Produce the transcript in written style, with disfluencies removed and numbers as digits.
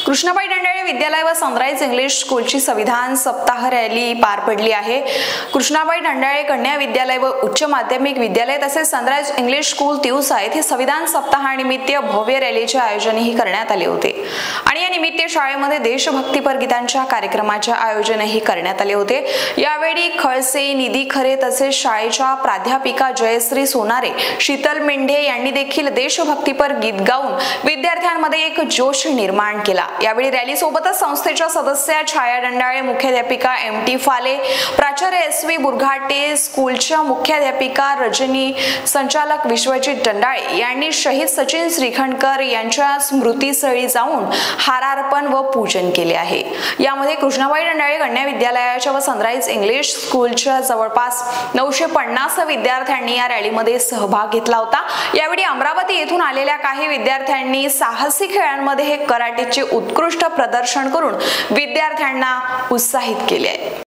कृष्णाबाई दंडाळे विद्यालय व sunrise English स्कूलची संविधान सप्ताह रॅली पार पडली आहे। कृष्णाबाई दंडाळे कन्या विद्यालय व उच्च माध्यमिक विद्यालय तसेच सनराइज इंग्लिश स्कूल तिवसा येथे संविधान सप्ताहानिमित्त भव्य रॅलीचे आयोजनही करण्यात आले होते आणि या निमित्त शाळेमध्ये देशभक्तीपर गीतांच्या कार्यक्रमाचे आयोजनही करण्यात आले होते। यावेळी खळसे, निधी खरे तसेच शाळेच्या प्राध्यापिका जयश्री सोनारे, शीतल मेंढे यांनी देखील देशभक्तीपर गीत गाऊन विद्यार्थ्यांमध्ये एक जोश निर्माण केला। यावेळी रॅली सोबतच संस्थेच्या सदस्या छाया दंडाळे, मुख्याध्यापिका MT फाले, प्राचार्य SV बुरघाटे, स्कूलच्या मुख्याध्यापिका रजनी, संचालक विश्वजित दंडाळे यांनी शहीद सचिन श्रीखंडकर यांच्या स्मृतीस्थळी जाऊन हारार्पण व पूजन केले आहे। यामध्ये कृष्णाबाई दंडाळे कन्या विद्यालयाच्या व सनराइज इंग्लिश स्कूलच्या जवळपास 950 विद्यार्थ्यांनी या रॅलीमध्ये सहभाग घेतला होता। यावेळी अमरावती येथून आलेल्या काही विद्यार्थ्यांनी साहसी खेळांमध्ये कराटेचे उत्कृष्ट प्रदर्शन करून विद्यार्थ्यांना उत्साहित केले आहे।